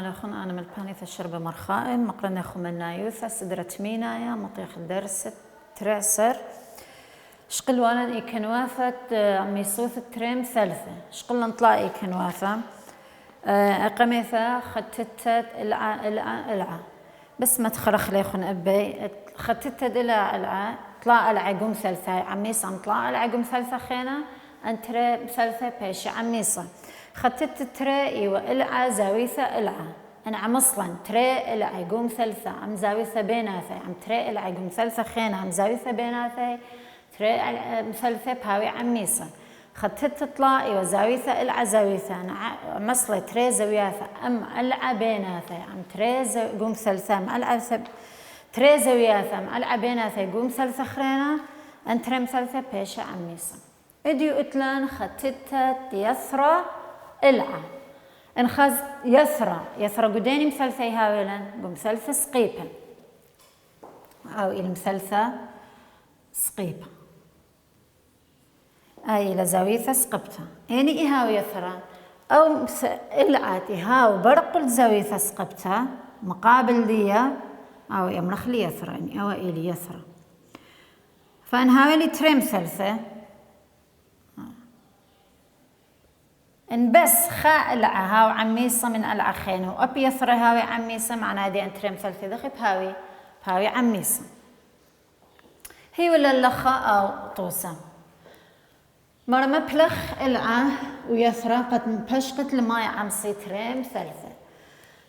ناخن أنا من البانيث الشرب مرخاء مقرن ناخو من نايوثا سدرة مينايا مطيخ الدرس ترعسر شقل وانا إيكنوافة عمي صوث التريم ثالثة شقل نطلع إيكنوافة أقميثا خطتت العا بس ما تخرخ ليخن أبي خطتت العا طلع العقم ثالثة عميصة مطلع العقم ثالثة خينا أنتري ثالثة بيش عميصة خطت تري ايوه العا زاويثة العا انا عم اصلا تري العا قوم ثالثة عم زاويثة بيناثي عم تري العا قوم ثالثة خينا عم زاويثة بيناثي تري مثلثة بهاوي عميصة خطت تطلع ايوه زاويثة العا زاويثة انا مصلي تري زاويثة ام العا بيناثي عم تري قوم ثالثة ام العا تري زاويثة ام العا بيناثي قوم ثالثة خرينا ان تري مثلثة بيش عميصة اديو اتلان خطت يسرى العا انخز يسرى قديني مثلثة هاولا بمثلثة سقيبة او المثلثة سقيبة اي لزاويثة سقبتها يعني ايهاو يسرى او العا تهاو برقل زاويثة سقبتها مقابل ديا او يمرخ لي يسرى يعني او الي يسرى فانهاولي تري مثلثة ان بس خاء العا هاو عميصة من العا خينه واب يسرى هاوي عميصة معناه دي انتري مثلثة دخي بهاوي عميصة هي ولا اللخة او طوسة مرة مبلخ العا ويسرى قد مبشقت لماي عمصي تري مثلثة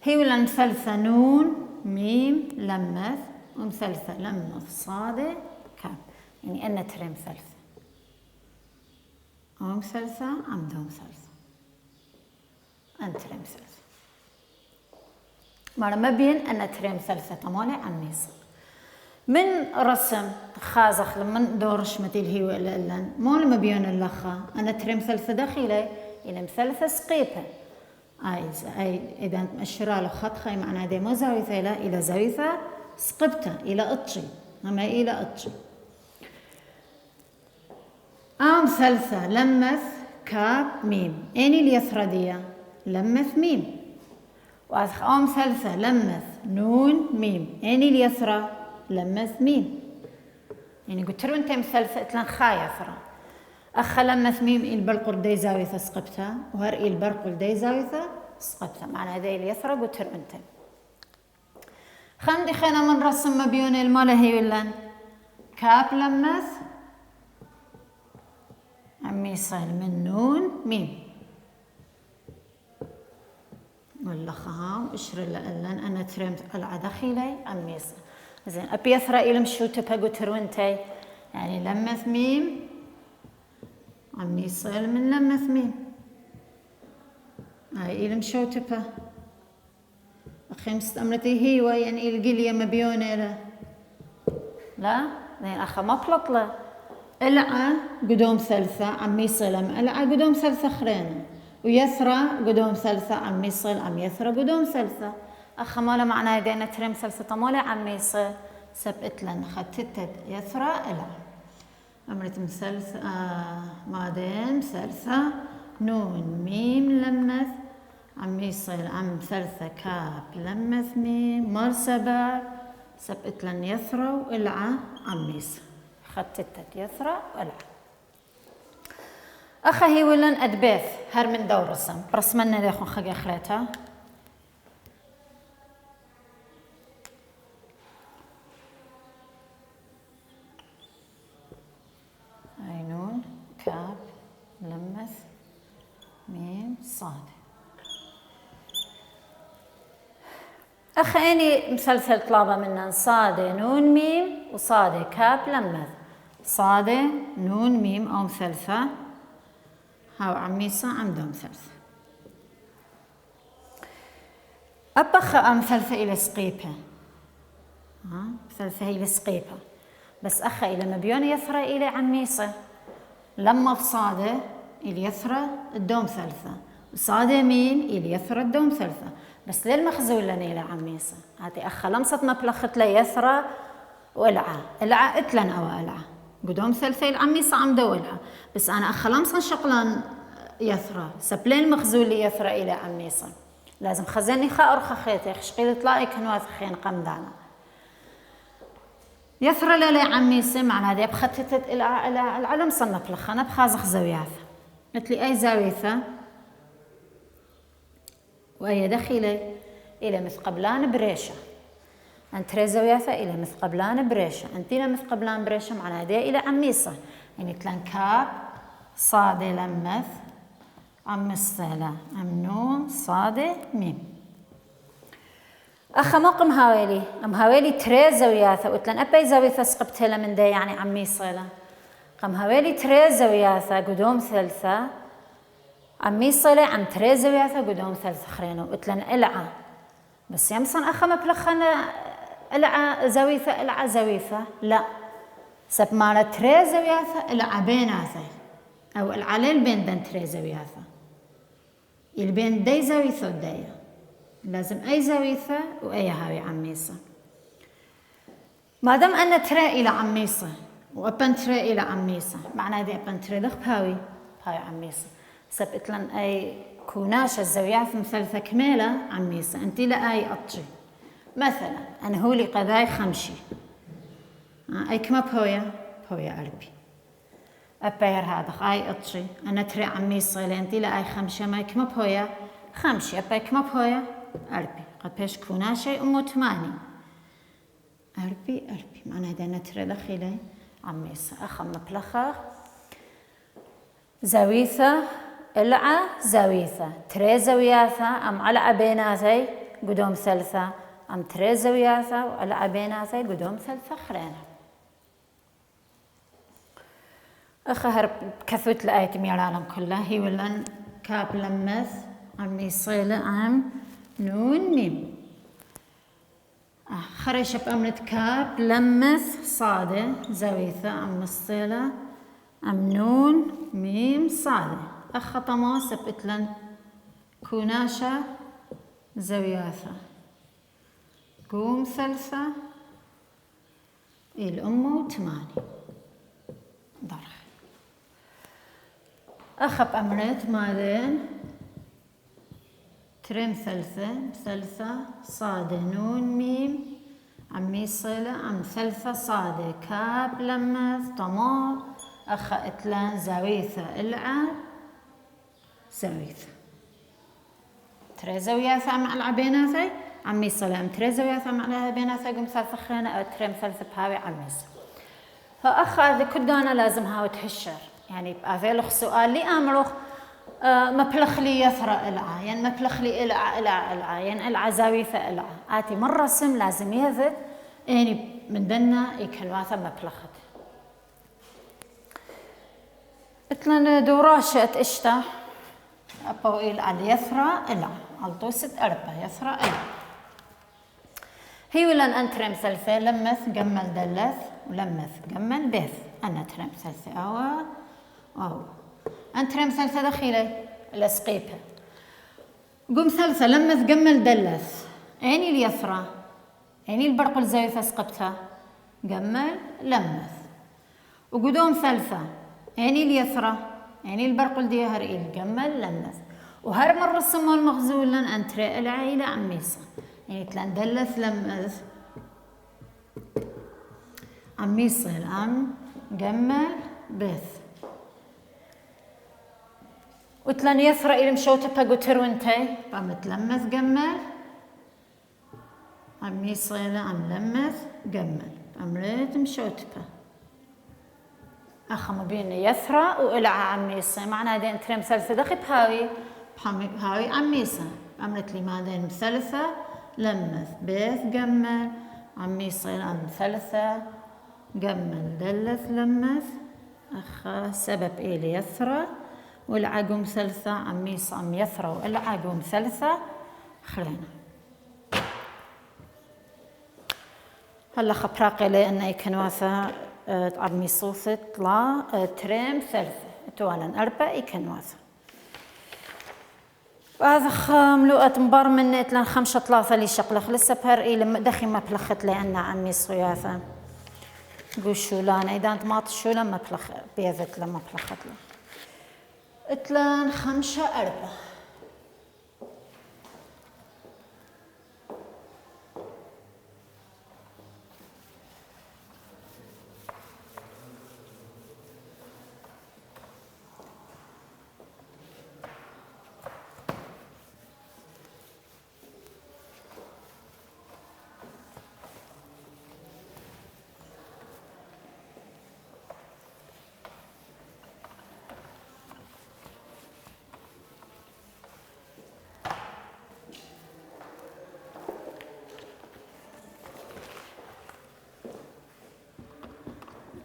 هي ولا مثلثة نون ميم لمث ومثلثة لمث صادة كاب يعني ان تري مثلثة ومثلثة عمدو مثلثة أنتري مثلثة مرة ما بين أن تري مثلثة طمالي عميصة من رسم خازخ من دورش مثل هي ولا لن مو لما بين اللخة أنا تري مثلثة داخلي إلى مثلثة سقيبة أي إذا مأشرة له خط خي معناه دي مو زاويثة إلى زاويثة سقبتة إلى أطشي أما إلى أطشي مثلثة لمث كاب ميم أني اليسردية لمث ميم مثلثة لمث نون ميم أني اليسرى لمث ميم يعني قلت له أنت مثلثة اتلان خايفرة أخ لمث ميم البرقل دي زاويثة سقبتها وهرئي البرقل دي زاويثة سقبتها معنى هذه اليسرى قلت له أنت خندي خينا من رسم ما بيون المالة هي ولا كاب لمث عميصة من نون ميم ولا خام اشر لألن أنا ترمت العا دخيلي عميصة زين أبي يثرى إلى مشوتة بقو ترونتي يعني لمث ميم عميصة من لمث ميم هاي إلى مشوتة أخي مستأمرتي هيوة يعني القلية مبيونة لا زين أخا ما بلطلة العا قدوم ثلثة عمي صلم العا قدوم ثلثة خرينة ويسرى قدوم ثلثة عمي صل عم يسرى قدوم ثلثة أخا مالا معناه دينا تريم ثلثة طمالة عمي صل سبقت لن خطتت يسرى العا أمرت مثلثة بعدين ثلثة نون ميم لمث عمي صل عم ثلثة كاب لمث ميم مرسبة سبقت لن يسرى والعا عمي صل خطتت يسرى والعا أخا هي ولن أدبيث هر من دور رسم برسمنا ليخون خقي أخريتها عينون كاب لمث ميم صاد أخا أني مسلسل طلابة منا صادة نون ميم وصادة كاب لمث صادة نون ميم أو مثلثة هاو عميصة عمدهم ثلثة أبخ مثلثة إلى سقيبة مثلثة إلى سقيبة بس أخا إلى مبيون يثرى إلى عميصة لما بصادة إلى يثرى الدوم ثلثة وصادة ميم إلى يثرى الدوم ثلثة بس للمخزول لنا إلى عميصة هاتي أخا لمصت مبلخت لي يثرى والعا العا اتلن أو العا قدوم ثلثي العميصة عمدو العا بس أنا أخا لمصن شقلان يثرى سبلين مخزول لي يثرى إلى عميصة لازم خزني خا أرخى خيتي خشقيل طلائي كنواث خين قمدانا يثرى للي عمي سمع هذه بختتت إلى العلم صنف لخنا بخازخ زوياثة قلت لي أي زاويثة وأي دخيلة إلى مثقبلان بريشة أنت زوياثة إلى مثقبلان بريشة أنتينا مثقبلان بريشة معناها هذه إلى عميصة يعني تلان كاب صاد لمث عمصلة أمنون صاد ميم أخا موقم هاويلي أم هاويلي تري زوياثة وتلن أبي زاويثة سقبتها من دا يعني عمي صيلة قم هاويلي تري زوياثة قدوم ثلثة عمي صيلة عم تري زوياثة قدوم ثلثة خرينو وتلن إلعا بس يمصن أخا مبلخنا إلعا زاويثة إلعا زاويثة لا سب مالا تري زوياثة إلعا بيناثة أو العليل بين دن تري زوياثة البين دي زاويثة ودايا لازم أي زاويثة وأي هاوي عميصة ما دام أن ترى إلى عميصة وأبن ترى إلى عميصة معناه ذي أبن ترى لخ بهاوي عميصة سبت لن أي كوناش الزاويات مثلثة كميلة عميصة أنتي لا أي أطجي مثلا أنا هولي قذاي خمشي أي كما بهويا أربي أبير هذا أي أطجي أنا ترى عميصة لأنتي لا أي خمشة ما كما بهويا خمشي أبي كما بهويا أربي قد بيش كوناشي أمو تماني أربي معنى هذا نترى لخيلي عميصة أخم مبلخة زاويثة إلعا زاويثة تري زاوياثة أم على بيناثي قدوم ثلثة أم تري زاوياثة وعلى بيناثي قدوم ثلثة خرينة أخهر كثوت الآية ميرالم كلها هي ولن كاب لمث عمي صيلة عم نون ميم خرش بأمنة كاب لمث صادة زاويثة عم الصيلة عم نون ميم صادة أخطما سبتلن كوناشة زاوياثة قوم ثلثة الأمو تماني ضرح أخب أمرت مالين ترم ثلثة صادة نون ميم عمي صلة عم ثلثة صادة كاب لمث طماط أخا إتلان زاويثة إلعا زاويثة تري زاويثة مع العبيناثي عمي صلة أم تري زاويثة مع العبيناثي قم ثلثة خيانة أو ترم ثلثة بهاوي عمي صلة فأخا ذي كدانا لازم هاو تهشر يعني بأذيلخ سؤال لي أمرخ مبلخ لي يثرى إلعا يعني مبلخ لي إلعا يعني إلعا زاويثة إلعا آتي مرة سم لازم يثت يعني من دنا يكلواثة مبلخت إتلان دوراشة إشتا أبو إلعا يثرى إلعا الطوست أربع يثرى إلعا هي ولن أنترم ثلثة لمث قمل دلث ولمث قمل بيث أنا ترم ثلثة أو أنترم ثلثة دخيلة الأسقيبة قم ثلثة لمث قمل دلث عيني اليثرى عيني البرق الزاويثة سقبتها قمل لمث وقدوم ثلثة عيني اليثرى عيني البرق الديهر قمل لمث وهر مرة سمو المغزول لن أنتري العائلة عميصة يعني تلان دلث لمث عميصة الأم قمل بث وتلان يثرى إلى مشوتة بقوتر وانتي فمتلمث قمل عميصة الأم لمث قمل أمريت مشوتة أخم بين يثرى وإلعا عميصة معنى هذين تريم ثلثة دخي بهاوي عميصة أمرت لي مادين مثلثة لمث بيث قمل عميصة الأم ثلثة قمل دلث لمث أخا سبب إلي يثرى والعقم ثلثة عميصة أم يثرى والعقم ثلثة خلينا هلا خبراقي لي أن يكنواثة عمي صوثة طلا تريم ثلثة توانا أربع يكنواثة وهذا خملوءة مبار من إتلان خمسة ثلاثة لي شقلخ لسه بهر إلي دخي ما بلخت لي أن عمي صياثة قول شولان إذا أنت ما تشولا ما بلخ بيذت لما بلخت له إتلان خمسة أربعة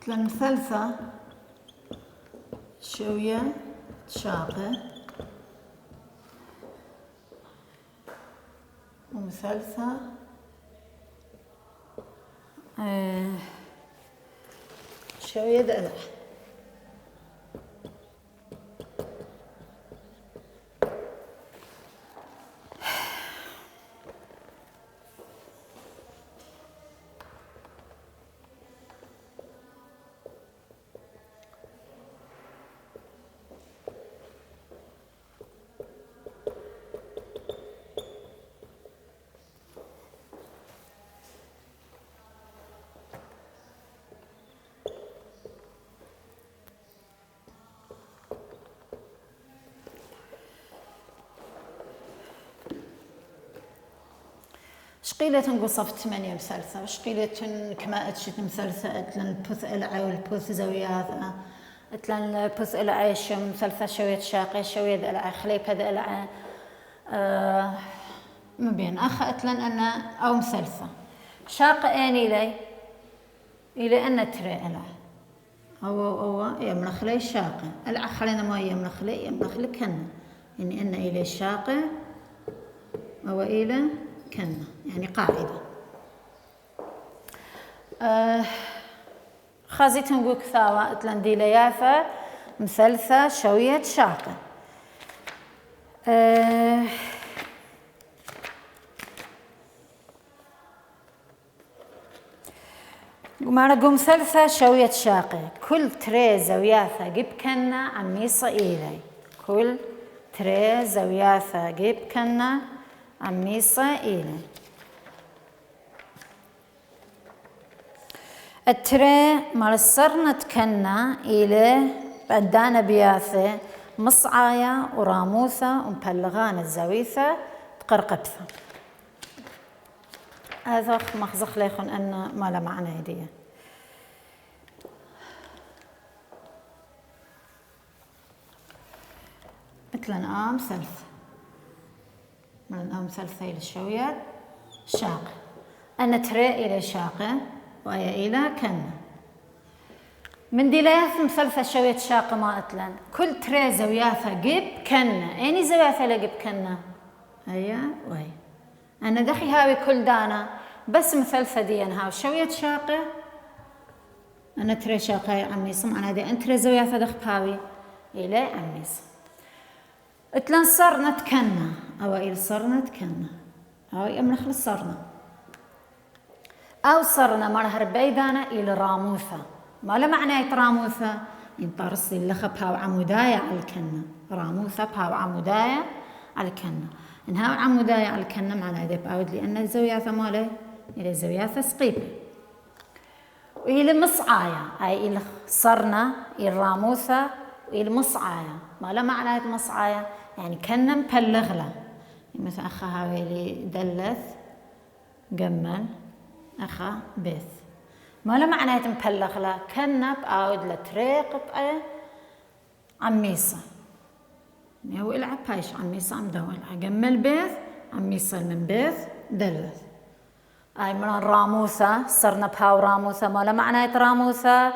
مثلا مثلثة شوية شاقة ومثلثة شوية دلع. شقيلة تنقصف 8 مثلثة وشقيلة كما اتشت مثلثة اتلن البث العي والبث زويات اتلن البث العي شم مثلثة شوية شاقي شوية العي خليبة العي مبين اخ اتلن انا او مثلثة شاقة اني الى ان تري العي او يملخ لي شاقة العي خلينا ما يملخ لي كنا يعني ان الى شاقة او الى كنا يعني قاعدة. خازيت نقول كثاوة اتلن ديليافة مثلثة شوية شاقة. ومعنا قوم مثلثة شوية شاقة كل تري زوياثة جيب كنا عميصة إلي كل تري زوياثة جيب كنا عميصة إلي. التري مال الصرنة كنا إلي بعدانا بياثة مصعايا وراموثة ومبلغان الزويثة تقرقبثة. هذا مخزخ ليخن أن ما له معنى يديه. مثلا مثلث من مثلثة إلى شوية شاقة أنا تري إلى شاقة وهي إلى كنا من ديلياث مثلثة شوية شاقة ما أتلن كل تري زوياثة جيب كنا أني زوياثة لجيب كنا هيا وهي أنا دخي هاوي كل دانا بس مثلثة دي أنها شوية شاقة أنا تري شاقة يا عميص أنا دي أنت تري زوياثة دخ بهاوي إلى عميص اتلن صرنا تكنا أو إلى صرنا تكنا أو يملخ للصرنا أو صرنا مرهر بيدانا إلى راموثة ما له معنى راموثة ينطرسي اللخب هاو عموداية على الكنا راموثة بهاو عموداية على الكنا إن هاو عموداية على الكنا معناه ذي بأود لأن الزوياثة ماله إلى الزوياثة سقيبة وإلى مصعاية أي إلى صرنا إلى راموثة وإلى مصعاية ما له معنى مصعاية يعني كنا مبلغ له مثل أخا هاويلي دلث جمل أخا بيث ما له معنى مبلغ له كنا بأود لتريق بقى عميصة هو إلعب بايش عميصة عم دول جمل بيث عميصة من بيث دلث أي من الراموثة صرنا بهاو راموثة ما له معنى راموثة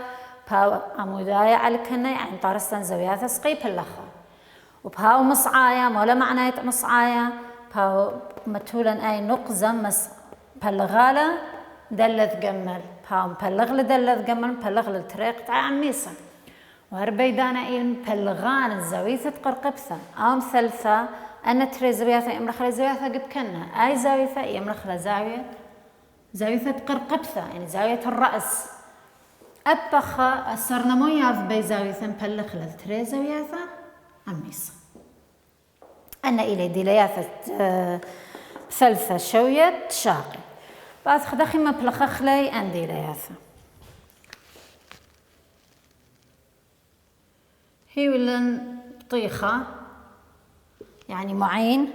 بهاو عموداية على كنا يعني طارستن زوياثة سقيب اللخا وبهاو مصعايا ما له معنى مصعايا بهاو متولا أي نقزة بلغالة دلث جمل بهاو مبلغ لدلث جمل مبلغ للطريق تاع عميصة وهربيدانا إيه مبلغان الزويثة قرقبثة أو مثلثة أنا تري زويثة يملخ لزويثة قد كنا أي زاويثة يملخ زاويثة قرقبثة يعني زاوية الرأس أبخا صرنا مو يعرف بي زاويثة مبلغ للتري زويثة عميصة أنا إلي ديلياثة ثلثة شوية شاقي بعد خدخي ما بلخخ لي أن ديلياثة هي ولن طيخة يعني معين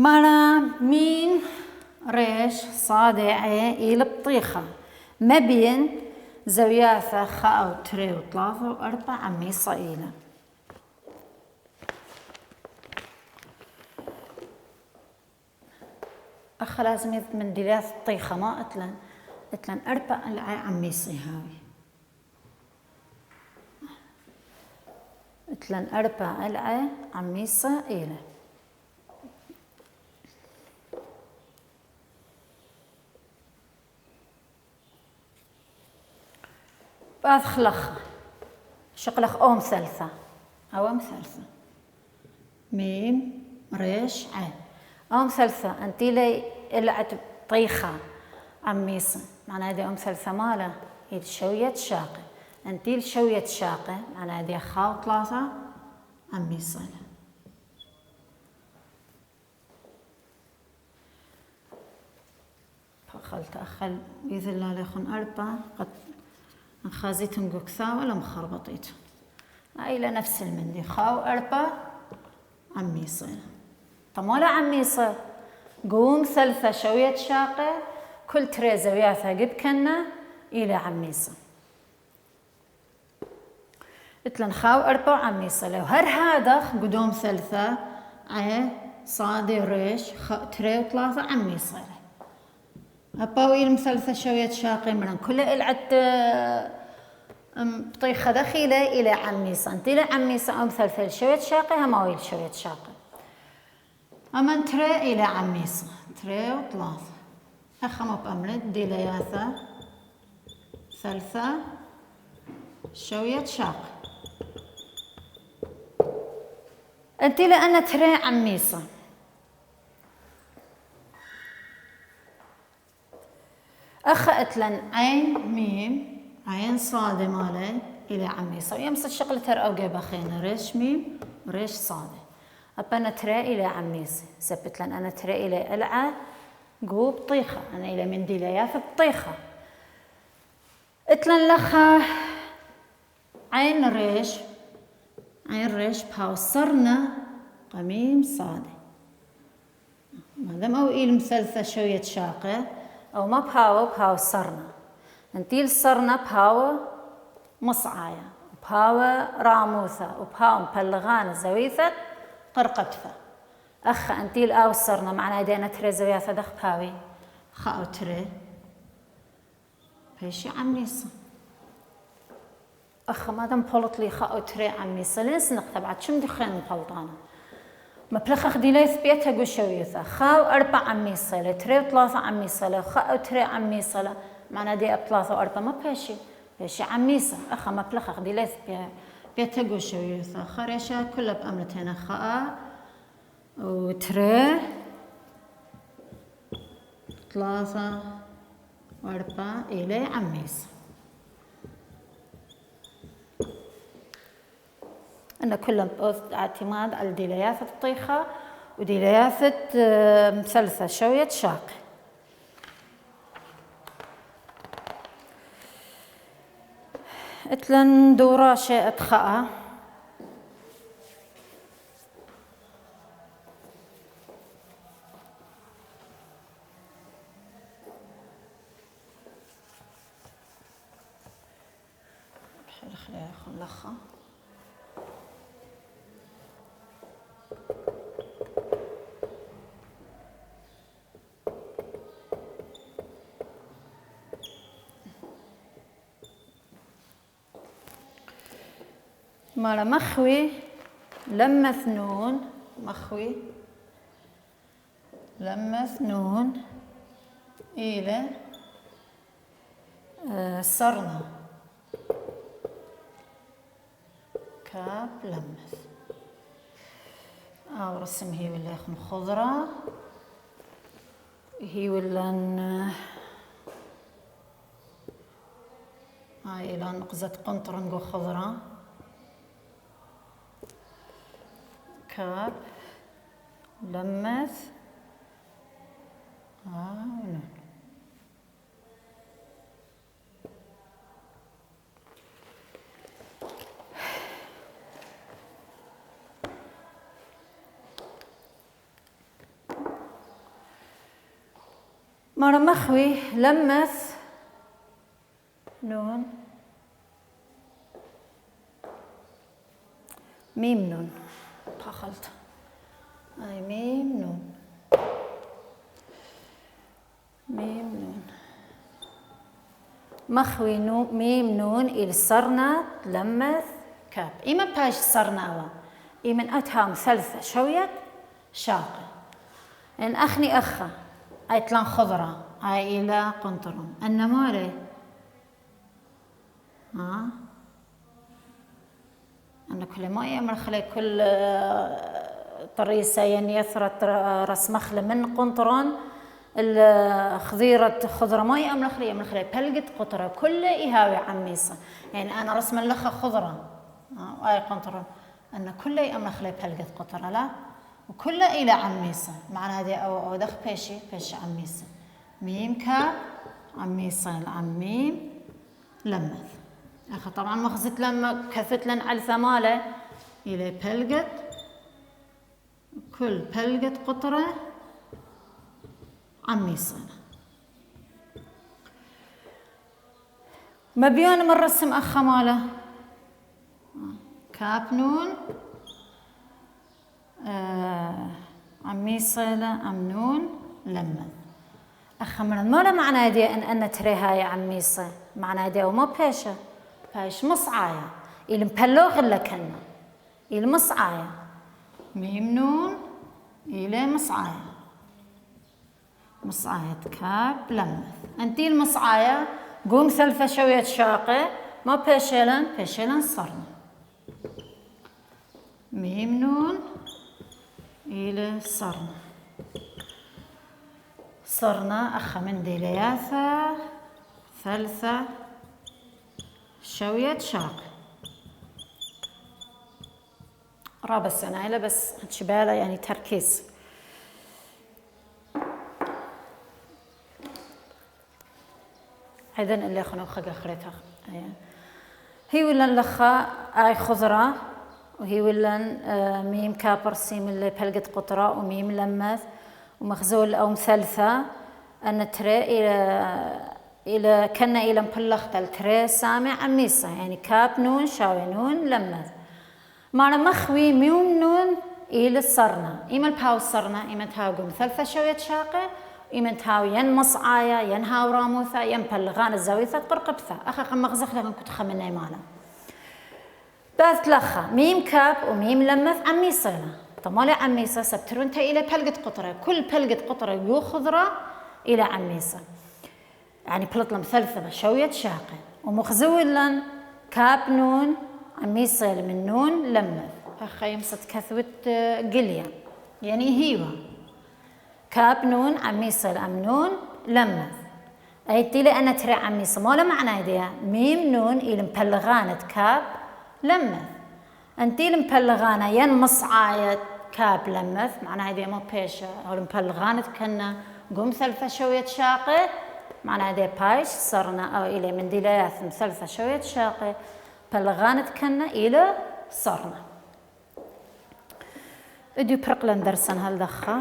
مالا مين ريش صادي عين إلى بطيخة ما بين زوياثة خاء وتري وثلاثة وأربعة عميصة إلى أخ لازم يذ من دلاث الطيخة ما أتلن أربعة العي عميصي هاوي أتلن أربعة العي عميصة إلى بعد خلخ شقلخ أوم ثالثة أوم ثالثة ميم ريش عين أوم ثالثة أنتي لي إلعت طيخة عميصة معناها هذه أوم ثالثة ماله هي شوية شاقة أنتي شوية شاقة معناها هذه خاو ثلاثة عميصة فخلت أخل بإذن الله ليخون أربعة قد خازيتهم قكثا ولا مخربطيتهم إلى نفس المندي خاو أربعة عميصة طب ولا عميصة قوم ثالثة شوية شاقة كل تري زوياثها قد كنا إلى عميصة اتلن خاو أربعة عميصة لو هر هذا قدوم ثالثة عي صادي ريش تري وثلاثة عميصة أباوي المثلثة شوية شاقة من كل إلعت بطيخة دخيلة إلى عميصة أنت إلى عميصة أو مثلثة شوية شاقة هماوي شوية شاقة أما تري إلى عميصة تري وثلاثة أخم بأملت دي لياثة ثالثة شوية شاقة أنت لأن تري عميصة أخذت لن عين ميم عين صادة مالي إلى عميصة ويمس الشغل تر أوجي بخينا ريش ميم وريش صادة أبا ترى إلى عميصة سبت لن أنا ترى إلى ألعى قو بطيخة أنا إلى من دي لياف بطيخة اتلن لخا عين ريش بهاوصرنا قميم صادة ما دام أو إيل مثلثة شوية شاقة أو ما بهاو صرنا انتيل صرنا بهاو مصعايا وبهاو راموثة وبهاو مبلغان زويثة قرقتفة أخ انتيل أو صرنا معنا دينا تري زويثة دخ بهاوي خاو تري بيشي عميصة أخ ما دام بولط لي خاو تري عميصة ليس نقتبعت شم دي خين مبلطانة مبلغ أخدي ليث بيتها جو شويثة خاو أربع عميصة له تري وثلاثة عميصة له خاو تري عميصة له معنا دي ثلاثة وأربعة ما بيشي عميصة أخا مبلغ أخدي ليث بيتها جو شويثة خريشة كلها بأملتين خاء وتري ثلاثة وأربعة إلي عميصة أن كلهم اعتماد على ديلياثة الطيخة وديلياثة مثلثة شوية شاقة اتلن دورة شيء اتخاء خليها خلخة مالا مخوي لمث نون مخوي لمث نون إلى صرنا كاب لمث أو رسم هي ولا يخن خضرة هي ولا هاي إلى نقزة قنطرنجو خضرة كاب لمث ونون مرة مخوي لمث نون ميم نون خلط هاي ميم نون ميم نون مخوي ميم نون إلى صرنا لمث كاب إما باش صرناوا إمن أتهم ثلثة شوية شاقة إن أخني أخا أيتلان خضرة أي إلى قنطرون النماري أنا كل ما يأمر خلي كل طريسة يعني يثرت رس مخلة من قنطرون الخضيرة خضرة ما يأمر خلي بلقت قطرة كل إهاوي عميصة يعني أنا رسم لخا خضرة أي قنطرون أن كل يأمر خلي بلقت قطرة لا وكل إلى عميصة معنى هذه أو دخ بيشي عميصة ميم كاب عميصة العميم لمث أخي طبعا مخزت لما كثت لن على ثمالة إلى بلقت كل بلقت قطرة عميصة مبيون من رسم أخا ماله كاب نون عميصة أمنون لمث أخا من ما له معنى دي أن تري هاي عميصة معنى دي وما بيشة باش مصعايا إلى مبلوغ إلا كنا إلى مصعايا ميم نون إلى مصعايا مصعايا كاب لمث أنتي المصعايا قوم ثلثة شوية شاقة ما بيشلن صرنا ميم نون إلى صرنا أخا من ديلياثة ثلثة شوية شاقة رابع السنة إلى بس شبالة يعني تركيز أيضا اللي خنو خجا خريتها هي ولا لخا أي خضرة وهي ولا ميم كابر سيم اللي بلقت قطرة وميم لمث ومخزول أو مثلثة أن ترى إلى كنا إلى مبلغت الترى سامع عميصة يعني كاب نون شاوي نون لمث معنا مخوي ميم نون إلى الصرنا إما الباو الصرنا إما تهاوقو مثلثة شوية شاقة إما تهاو ين مصعايا ين هاو راموثة ين بلغان الزاويثة قرقبثة أخا قم مغزخ لكن كنت خمنا مالا باث لخا ميم كاب وميم لمث عميصة طمالي عميصة سبترونتا إلى بلقة قطرة كل بلقة قطرة يو خضرة إلى عميصة يعني بلط لهم ثلثة بشوية شاقة ومخزول لن كاب نون عميصة من نون لمث أخا يمسط كثوة قليا يعني هيوة كاب نون عميصة الأمنون لمث أيتي لي أنا تري عميصة ما له معنى يديها ميم نون إلى مبلغانة كاب لمث أنتي المبلغانة ين مصعاية كاب لمث معنى هذه ما بيشة أو المبلغانة كنا قوم ثلثة شوية شاقة معنى هذه بايش صرنا أو إلى من ديلياث ثلثة شوية شاقة بلغانة كنا إلى صرنا اديو برقلن درسن هالدخة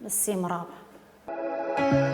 بالسيم رابع